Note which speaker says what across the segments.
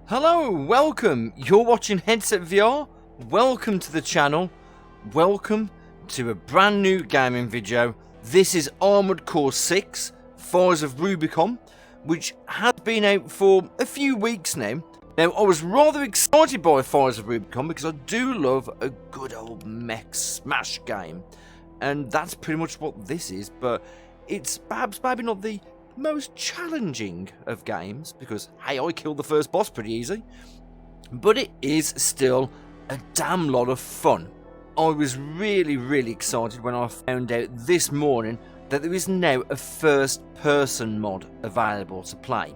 Speaker 1: Hello, welcome. You're watching Headset VR. Welcome to the channel. Welcome to a brand new gaming video. This is Armored Core 6, Fires of Rubicon, which has been out for a few weeks now. Now, I was rather excited by Fires of Rubicon because I do love a good old mech smash game. And that's pretty much what this is, but it's perhaps maybe not the most challenging of games, because hey, I killed the first boss pretty easy, but it is still a damn lot of fun. I was really excited when I found out this morning that there is now a first person mod available to play.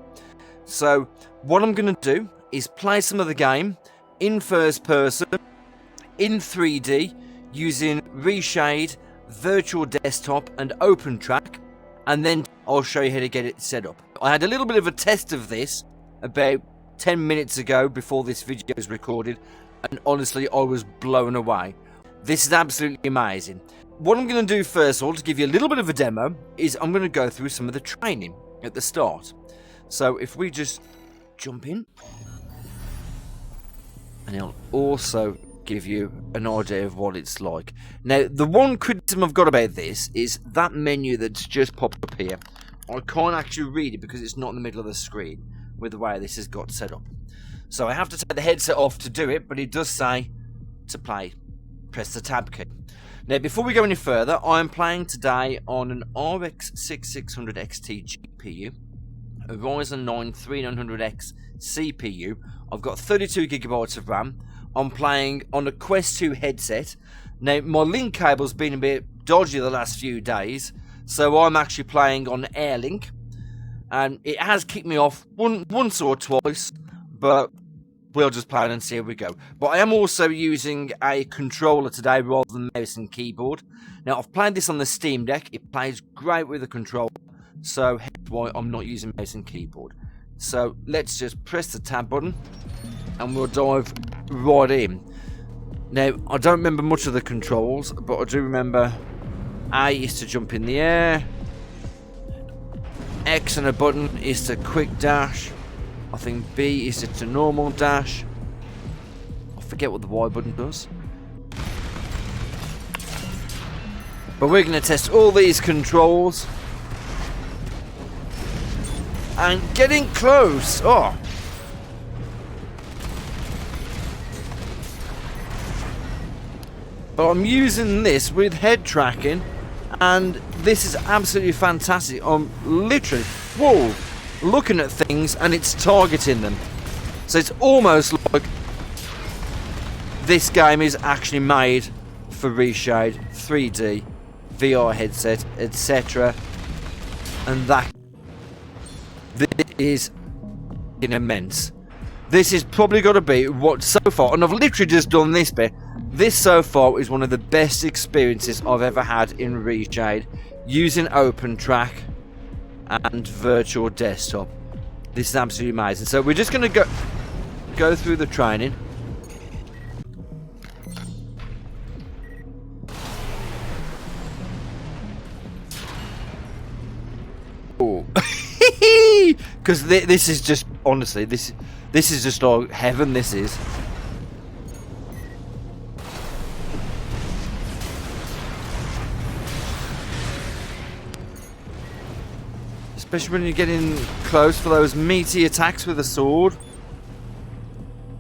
Speaker 1: So what I'm going to do is play some of the game in first person, in 3D, using reshade, virtual desktop and open track, and then I'll show you how to get it set up. I had a little bit of a test of this about 10 minutes ago before this video was recorded, and honestly I was blown away. This is absolutely amazing. What I'm going to do first of all, to give you a little bit of a demo, is I'm going to go through some of the training at the start. So if we just jump in, and it'll also give you an idea of what it's like. Now, the one criticism I've got about this is that menu that's just popped up here. I can't actually read it because it's not in the middle of the screen with the way this has got set up. So I have to take the headset off to do it, but it does say to play. Press the tab key. Now, before we go any further, I am playing today on an RX 6600 XT GPU, a Ryzen 9 3900X CPU. I've got 32GB of RAM. I'm playing on a Quest 2 headset. Now, my link cable's been a bit dodgy the last few days, so I'm actually playing on Airlink, and it has kicked me off once or twice, but we'll just play it and see how we go. But I am also using a controller today rather than mouse and keyboard. Now, I've played this on the Steam Deck. It plays great with a controller, so hence why I'm not using mouse and keyboard. So let's just press the tab button and we'll dive right in. Now, I don't remember much of the controls, but I do remember A is to jump in the air, X and a button is to quick dash, I think B is to normal dash, I forget what the Y button does. But we're going to test all these controls, and getting close. Oh, but I'm using this with head tracking, and this is absolutely fantastic. I'm literally, whoa, looking at things and it's targeting them. So it's almost like this game is actually made for reshade, 3D, VR headset, etc. And that, this is immense. This is probably got to be what so far, and I've literally just done this bit. This so far is one of the best experiences I've ever had in reshade, using open track and virtual desktop. This is absolutely amazing. So we're just going to go through the training. Oh, because this is just, honestly, this is just like heaven. This is. Especially when you're getting close for those meaty attacks with a sword.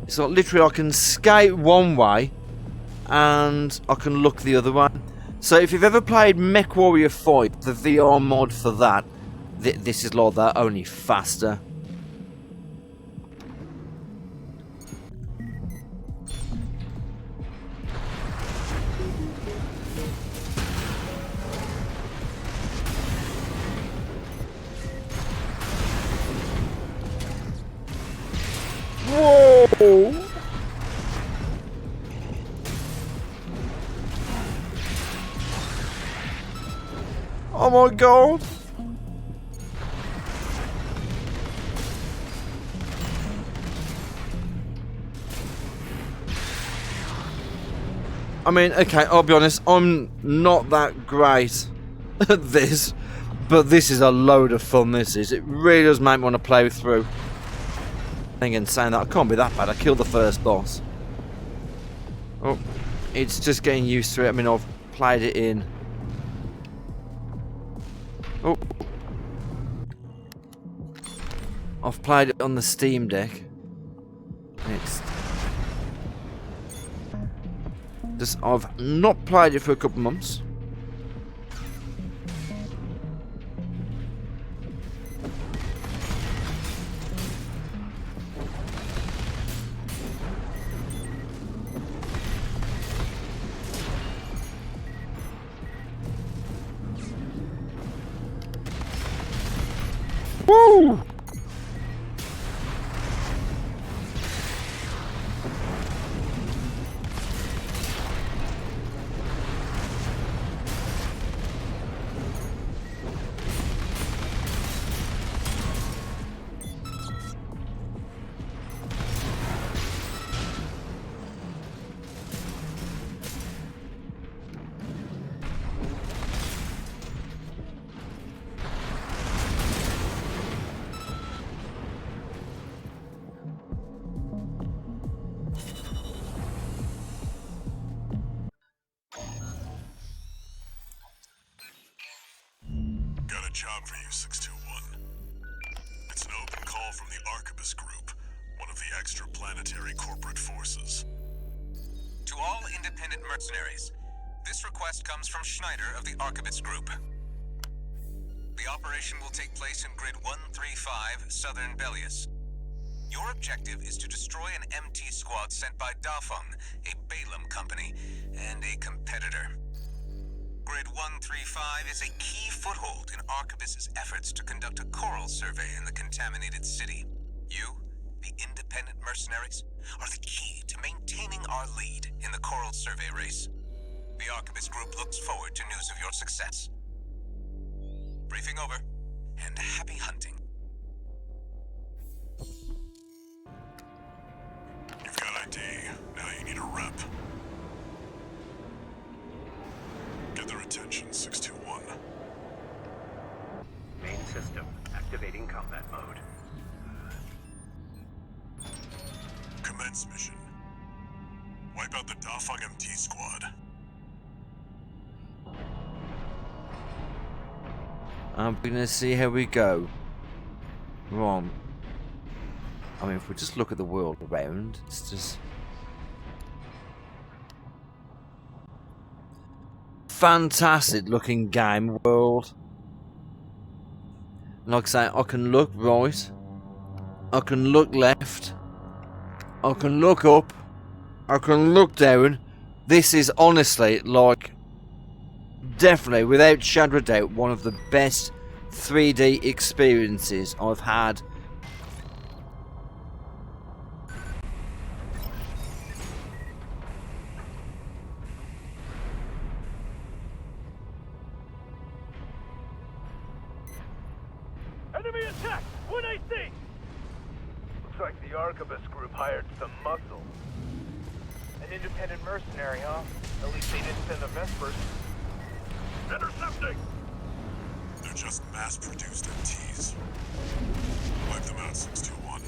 Speaker 1: It's like literally I can skate one way and I can look the other way. So if you've ever played Mech Warrior 5, the VR mod for that, this is like that, only faster. Whoa! Oh my god! I mean, okay, I'll be honest, I'm not that great at this, but this is a load of fun, this is. It really does make me want to play through. Again, saying that I can't be that bad. I killed the first boss. Oh, it's just getting used to it. I mean, I've played it in. Oh, I've played it on the Steam Deck. I've not played it for a couple months. Woo!
Speaker 2: Got a job for you, 621. It's an open call from the Arquebus Group, one of the extraplanetary corporate forces.
Speaker 3: To all independent mercenaries, this request comes from Schneider of the Arquebus Group. The operation will take place in Grid 135, Southern Belius. Your objective is to destroy an MT squad sent by Dafeng, a Balaam company, and a competitor. Grid 135 is a key foothold in Arquebus's efforts to conduct a coral survey in the contaminated city. You, the independent mercenaries, are the key to maintaining our lead in the coral survey race. The Arquebus Group looks forward to news of your success. Briefing over, and happy hunting.
Speaker 2: You've got ID. Now you need a rep. Get their attention, 621.
Speaker 4: Main system activating combat mode.
Speaker 2: Commence mission. Wipe out the Dafeng MT squad.
Speaker 1: I'm gonna see how we go. Wrong. I mean, if we just look at the world around, it's just fantastic looking game world. Like I say, I can look right, I can look left, I can look up, I can look down. This is honestly, like, definitely, without shadow of doubt, one of the best 3D experiences I've had.
Speaker 5: Enemy attack! 1AC! Looks like the Arquebus Group hired some muscle. An independent mercenary, huh? At least they didn't send the Vespers.
Speaker 2: Intercepting! They're just mass-produced MTs. Wipe them out, 621.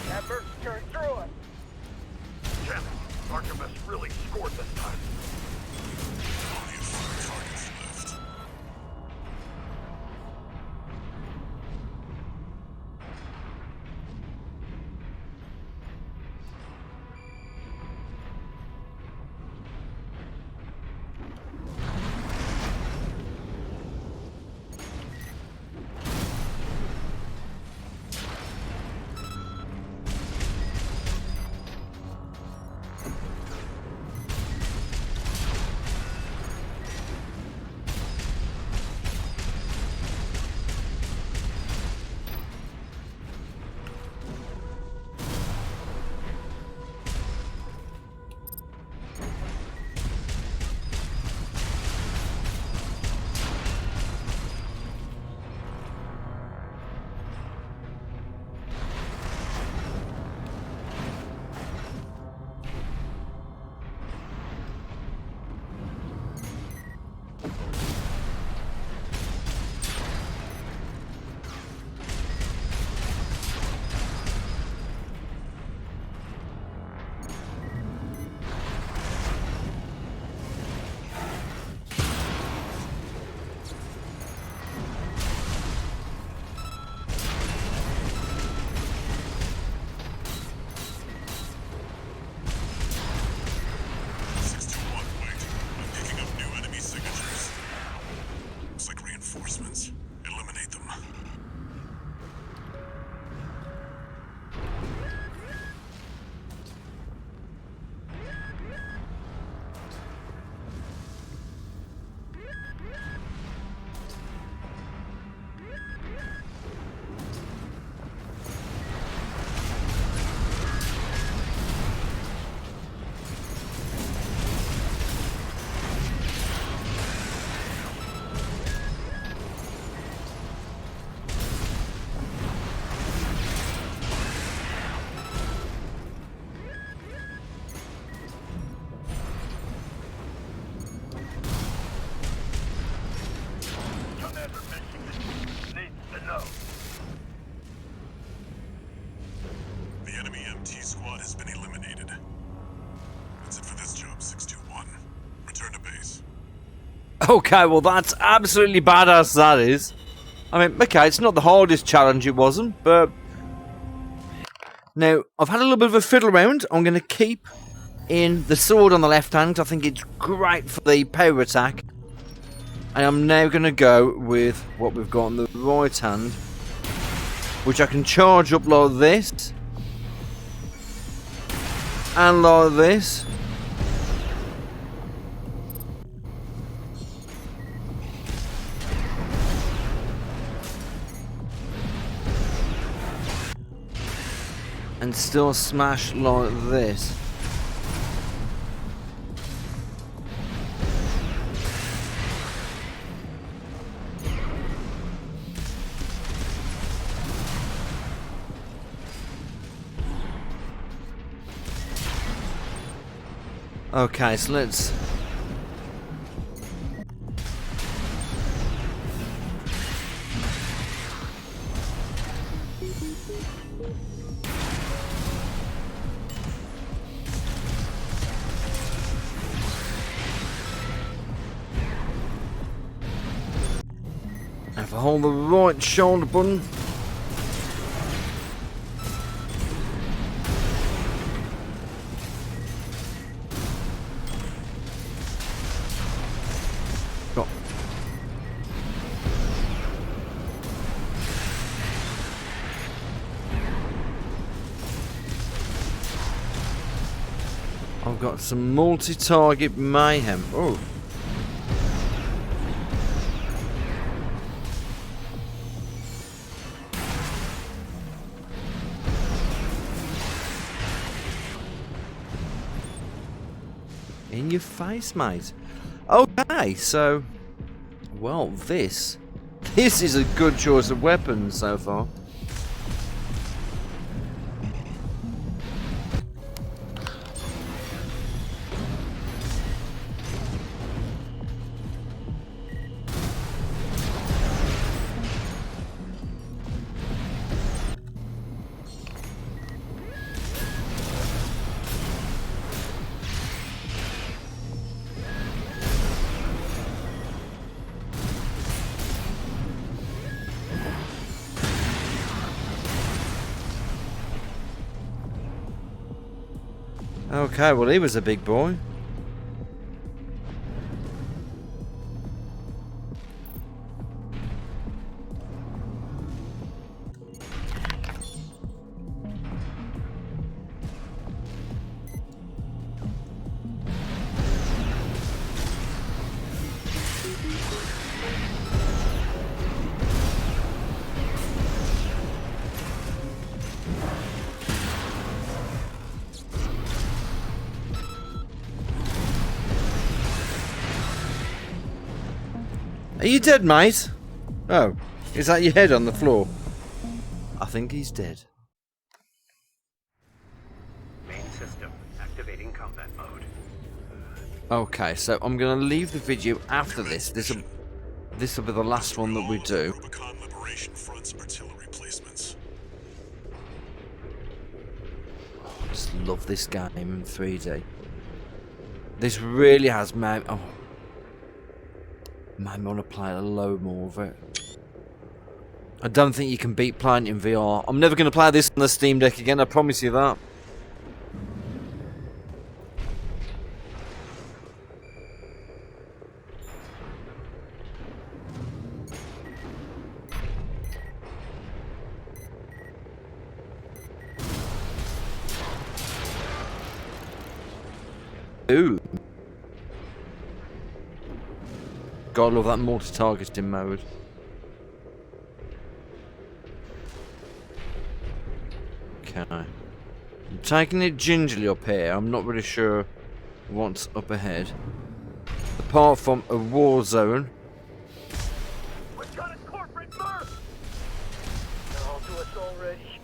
Speaker 5: That merc turned through us.
Speaker 4: Damn it. Archibus really scored this time.
Speaker 2: Only a few targets left. Eliminate them.
Speaker 1: Okay, well that's absolutely badass, that is. I mean, okay, it's not the hardest challenge, it wasn't, but... Now, I've had a little bit of a fiddle around. I'm going to keep in the sword on the left hand. I think it's great for the power attack. And I'm now going to go with what we've got on the right hand, which I can charge up like this. And like this. And still smash like this. Okay, so let's... If I hold the right shoulder button, got. I've got some multi-target mayhem. Oh. In your face, mate. Okay, so... Well, this is a good choice of weapons so far. Okay, well he was a big boy. Are you dead, mate? Oh, is that your head on the floor? I think he's dead.
Speaker 4: Main system activating combat mode.
Speaker 1: Okay, so I'm going to leave the video after this. This will be the last one that we do.
Speaker 2: Rubicon Liberation Front's artillery placements.
Speaker 1: I just love this game in 3D. This really has made... Oh. Man, I want to play a load more of it. I don't think you can beat playing it in VR. I'm never going to play this on the Steam Deck again, I promise you that. Ooh. Gotta love that multi-targeting mode. Okay. I'm taking it gingerly up here. I'm not really sure what's up ahead. Apart from a war zone.
Speaker 5: We've got a corporate Murph! They're all to us already.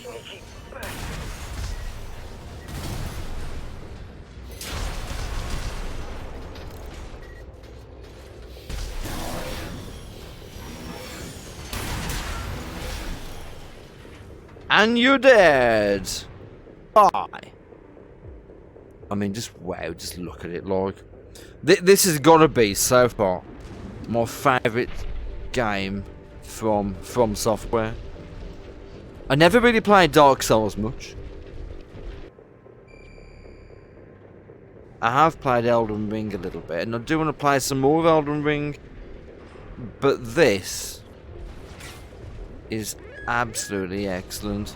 Speaker 5: Sneaky bastard.
Speaker 1: And you're dead. Bye. I mean, just wow, just look at it, like. This has got to be, so far, my favourite game from Software. I never really played Dark Souls much. I have played Elden Ring a little bit, and I do want to play some more of Elden Ring. But this is absolutely excellent.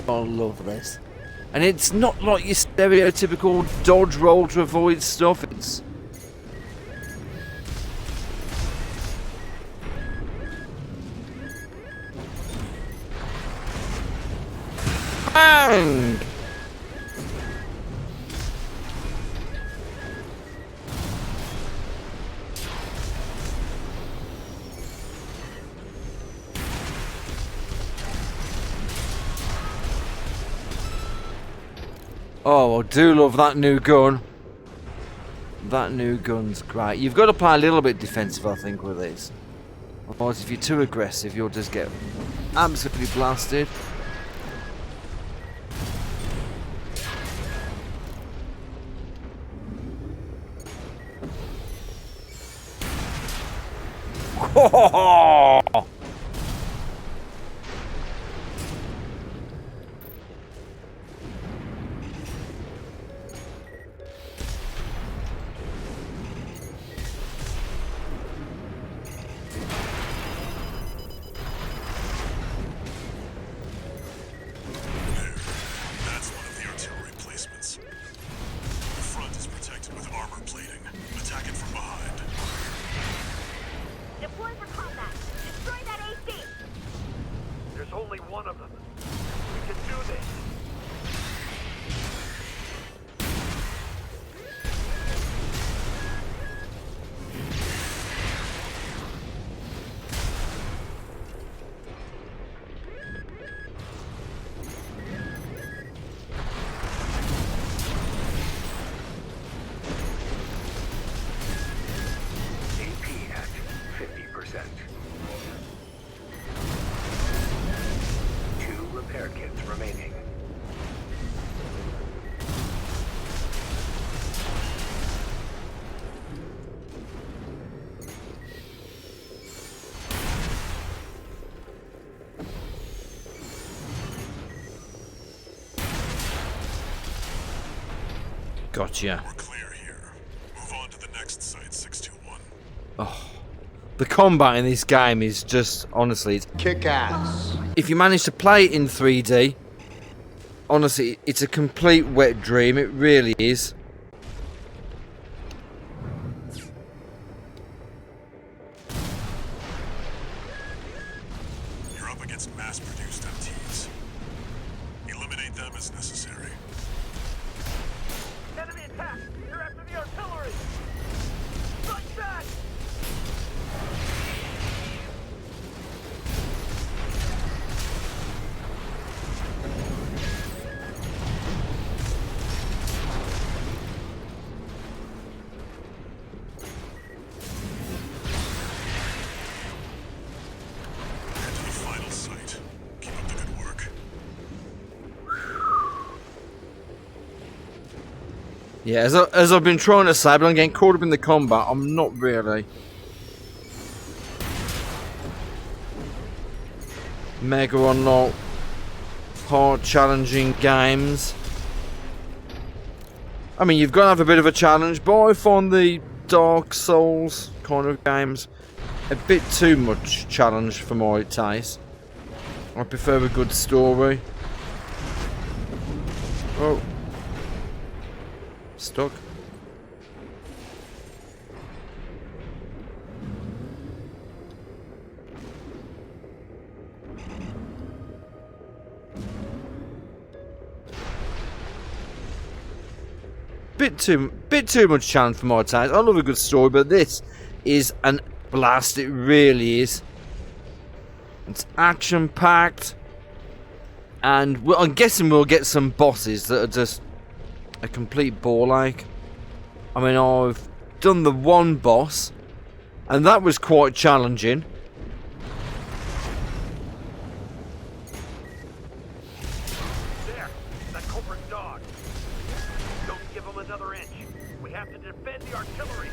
Speaker 1: I love this. And it's not like your stereotypical dodge roll to avoid stuff. It's... Bang! Oh, I do love that new gun. That new gun's great. You've got to play a little bit defensive, I think, with this. Otherwise, if you're too aggressive, you'll just get absolutely blasted.
Speaker 2: That's one of the artillery placements. The front is protected with armor plating. Attack it from behind.
Speaker 6: Deploy for combat. Destroy that AC.
Speaker 4: There's only one of them. We can do this.
Speaker 1: Gotcha.
Speaker 2: We're clear here. Move on to the next site, 621.
Speaker 1: Oh, the combat in this game is just, honestly, it's
Speaker 7: Kick ass.
Speaker 1: if you manage to play it in 3D, honestly, it's a complete wet dream. It really is.
Speaker 2: You're up against mass-produced MTs. Eliminate them as necessary.
Speaker 5: Enemy attack! They're after the artillery! Strike back!
Speaker 2: Head to the final site. Keep up the good work.
Speaker 1: Yeah, as I've been trying to say, but I'm getting caught up in the combat. I'm not really. Mega unlock. Hard, challenging games. I mean, you've got to have a bit of a challenge, but I find the Dark Souls kind of games a bit too much challenge for my taste. I prefer a good story. Oh. Stuck. Bit too much challenge for my taste. I love a good story, but this is an blast. It really is. It's action packed, and I'm guessing we'll get some bosses that are just a complete ball ache. I mean, I've done the one boss, and that was quite challenging.
Speaker 5: There! That culprit dog! Don't give him another inch. We have to defend the artillery.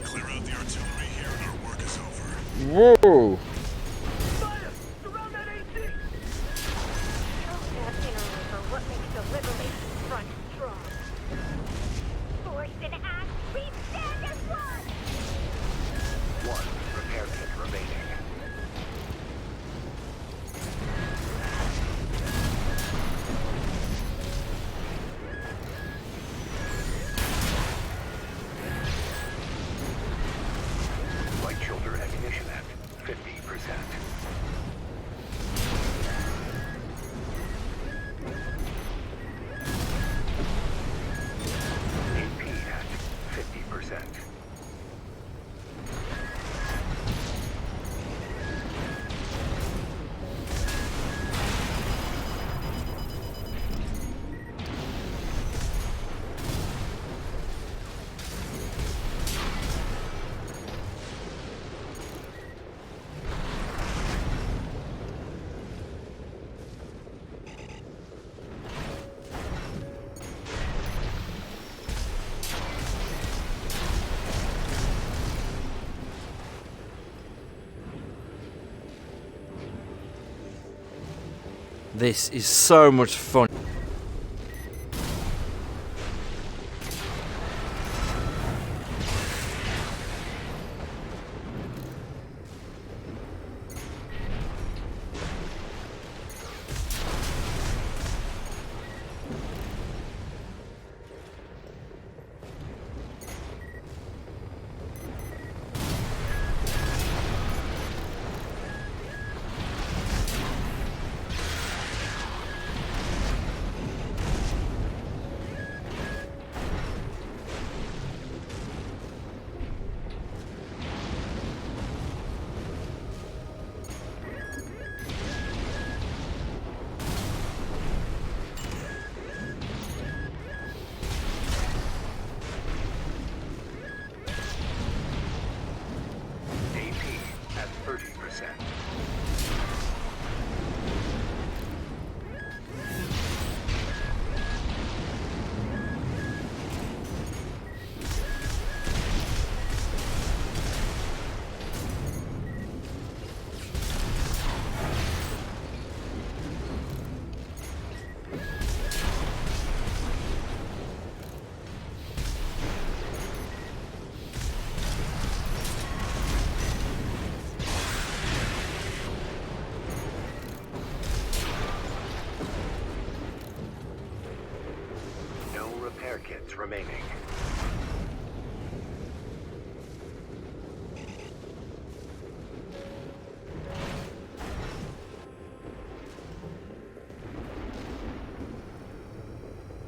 Speaker 2: Clear out the artillery here and our work is over.
Speaker 1: Whoa!
Speaker 5: Fire! Surround that AC!
Speaker 6: That interlude for what makes the Liberation Front strong. Forced and act, we stand as one!
Speaker 7: One repair kit remaining. Light shoulder ammunition at 50%. AP at 50%.
Speaker 1: This is so much fun.
Speaker 7: repair kits remaining.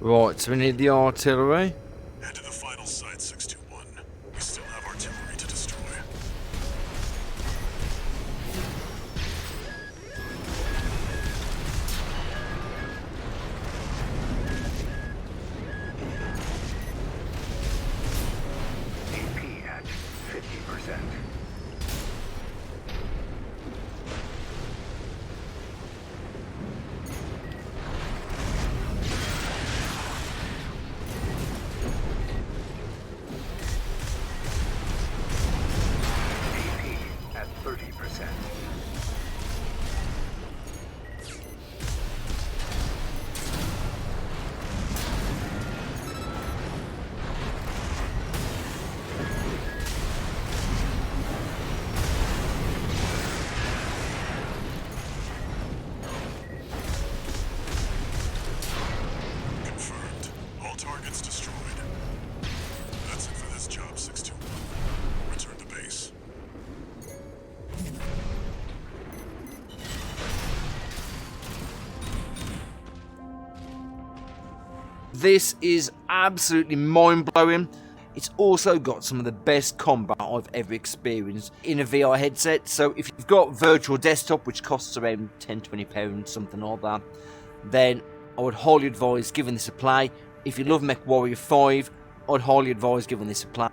Speaker 1: Right, so we need the artillery.
Speaker 2: Head to the final site, 621. We still have artillery to destroy.
Speaker 7: AP at 50%. AP at 30%.
Speaker 2: Confirmed. All targets destroyed. That's it for this job, 621. Return to base.
Speaker 1: This is absolutely mind-blowing. It's also got some of the best combat I've ever experienced in a VR headset. So if you've got virtual desktop, which costs around £10-20, something like that, then I would highly advise giving this a play. If you love Mech Warrior 5, I'd highly advise giving this a play.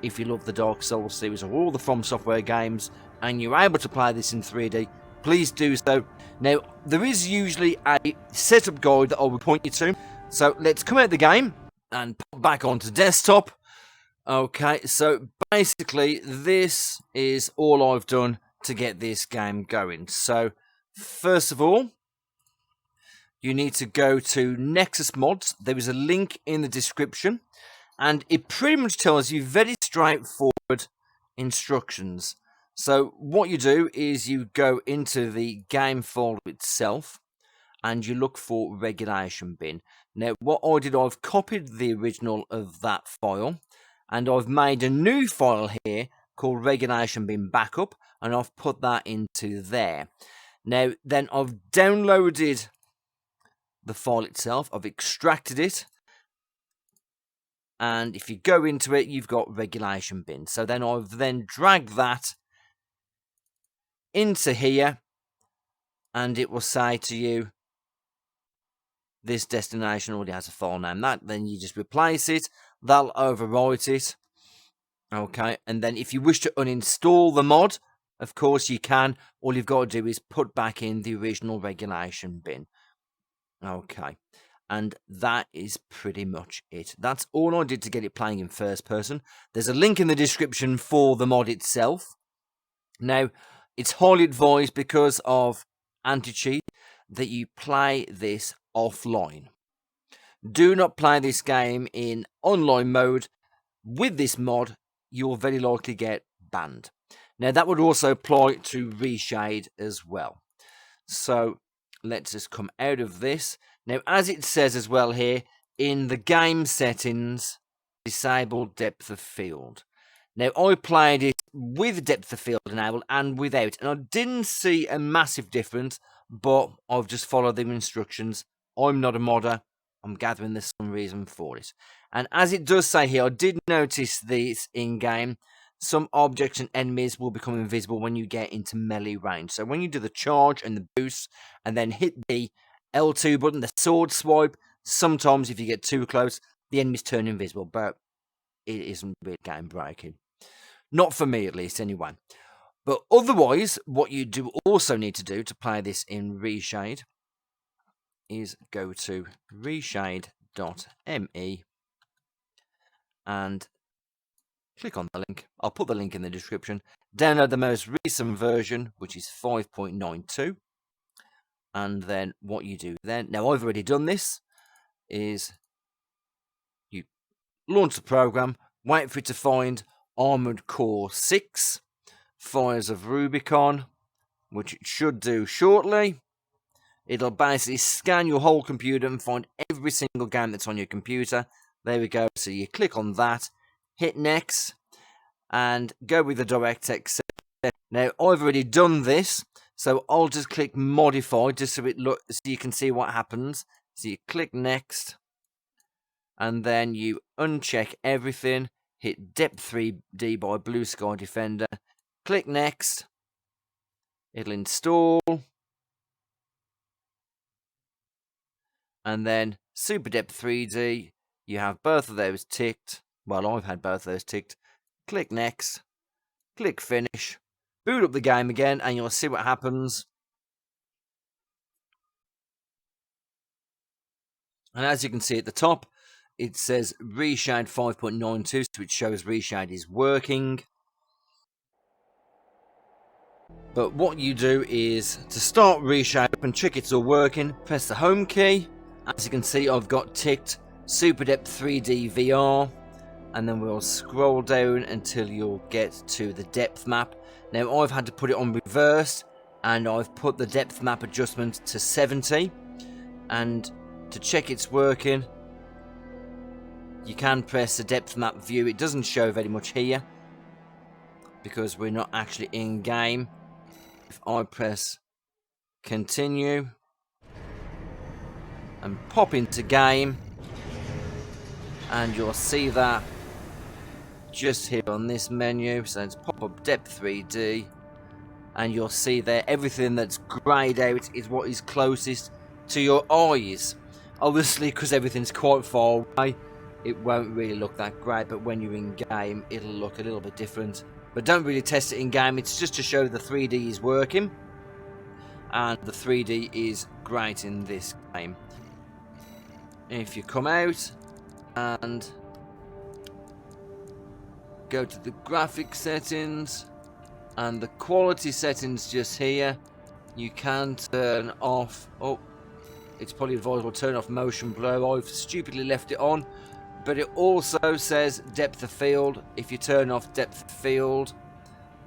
Speaker 1: If you love the Dark Souls series or all the From Software games, and you're able to play this in 3D, please do so. Now, there is usually a setup guide that I would point you to. So let's come out of the game and pop back onto desktop. Okay, so basically this is all I've done to get this game going. So first of all, you need to go to Nexus Mods. There is a link in the description, and it pretty much tells you very straightforward instructions. So what you do is you go into the game folder itself, and you look for regulation bin. Now, what I did, I've copied the original of that file, and I've made a new file here called regulation bin backup, and I've put that into there. Now, then I've downloaded the file itself, I've extracted it, and if you go into it, you've got regulation bin. So then I've then dragged that into here, and it will say to you, this destination already has a file name. That then you just replace it. That'll overwrite it. Okay, and then if you wish to uninstall the mod, of course you can. All you've got to do is put back in the original regulation bin. Okay, and that is pretty much it. That's all I did to get it playing in first person. There's a link in the description for the mod itself. Now, it's highly advised because of anti-cheat that you play this offline. Do not play this game in online mode. With this mod, you'll very likely get banned. Now, that would also apply to reshade as well. So, let's just come out of this. Now, as it says as well here, in the game settings, disable depth of field. Now, I played it with depth of field enabled and without, and I didn't see a massive difference, but I've just followed the instructions. I'm not a modder. I'm gathering there's some reason for it. And as it does say here, I did notice this in-game. Some objects and enemies will become invisible when you get into melee range. So when you do the charge and the boost, and then hit the L2 button, the sword swipe, sometimes if you get too close, the enemies turn invisible. But it isn't really game breaking. Not for me, at least, anyway. But otherwise, what you do also need to do to play this in reshade is go to reshade.me and click on the link. I'll put the link in the description. Download the most recent version, which is 5.92. And then what you do then, now I've already done this, is you launch the program, wait for it to find Armored Core 6, Fires of Rubicon, which it should do shortly. It'll basically scan your whole computer and find every single game that's on your computer. There we go. So you click on that, hit next, and go with the DirectX. Now I've already done this, so I'll just click modify just so so you can see what happens. So you click next, and then you uncheck everything. Hit Depth 3D by Blue Sky Defender. Click next. It'll install. And then Super Depth 3D. You have both of those ticked. Well, I've had both of those ticked. Click next. Click finish. Boot up the game again and you'll see what happens. And as you can see at the top, it says Reshade 5.92, so it shows Reshade is working. But what you do is, to start Reshade up and check it's all working, press the home key. As you can see, I've got ticked Super Depth 3D VR. And then we'll scroll down until you'll get to the depth map. Now I've had to put it on reverse, and I've put the depth map adjustment to 70. And to check it's working, you can press the depth map view. It doesn't show very much here because we're not actually in game. If I press continue and pop into game, and you'll see that just here on this menu. So let's pop up Depth 3D, and you'll see there everything that's greyed out is what is closest to your eyes. Obviously, because everything's quite far away, it won't really look that great, but when you're in game, it'll look a little bit different. But don't really test it in game, it's just to show the 3D is working, and the 3D is great in this game. If you come out and go to the graphic settings and the quality settings just here, you can turn off, it's probably advisable to turn off motion blur. I've stupidly left it on, but it also says depth of field. If you turn off depth of field,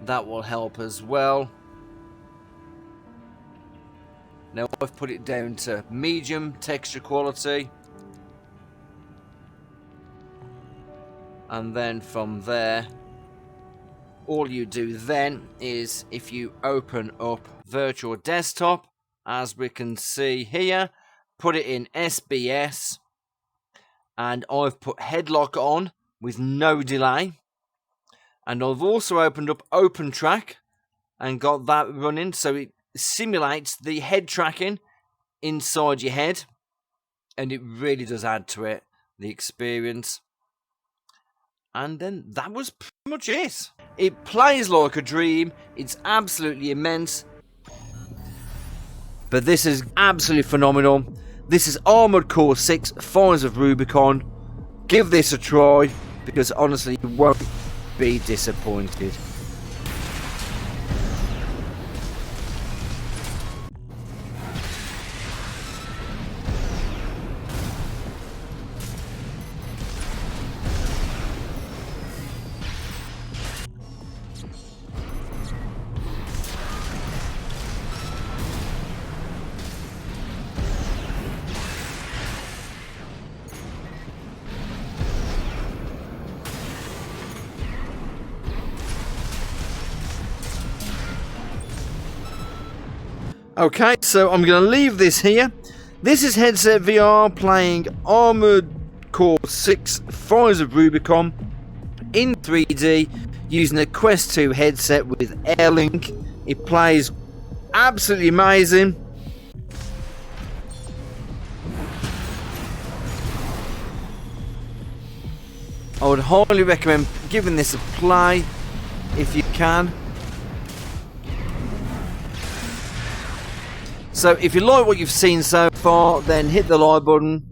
Speaker 1: that will help as well. Now I've put it down to medium texture quality, and then from there, all you do then is, if you open up Virtual Desktop, as we can see here, put it in SBS, and I've put headlock on with no delay, and I've also opened up Open Track and got that running, so it simulates the head tracking inside your head, and it really does add to it, the experience. And then that was pretty much it. It plays like a dream, it's absolutely immense, but this is absolutely phenomenal. This is Armored Core 6 Fires of Rubicon. Give this a try, because honestly you won't be disappointed. Okay, so I'm going to leave this here. This is Headset VR playing Armored Core 6 Fires of Rubicon in 3D using a Quest 2 headset with Airlink. It plays absolutely amazing. I would highly recommend giving this a play if you can. So if you like what you've seen so far, then hit the like button.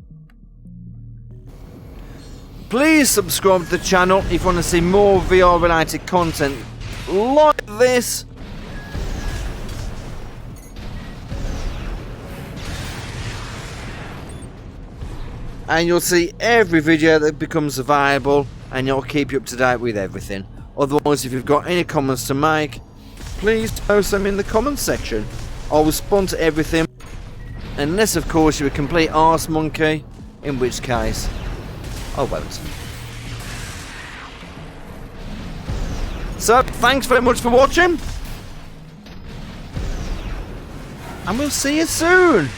Speaker 1: Please subscribe to the channel if you want to see more VR related content like this. And you'll see every video that becomes available, and you'll keep you up to date with everything. Otherwise, if you've got any comments to make, please post them in the comments section. I'll respond to everything, unless of course you're a complete arse monkey, in which case Oh, won't. So, thanks very much for watching. And we'll see you soon.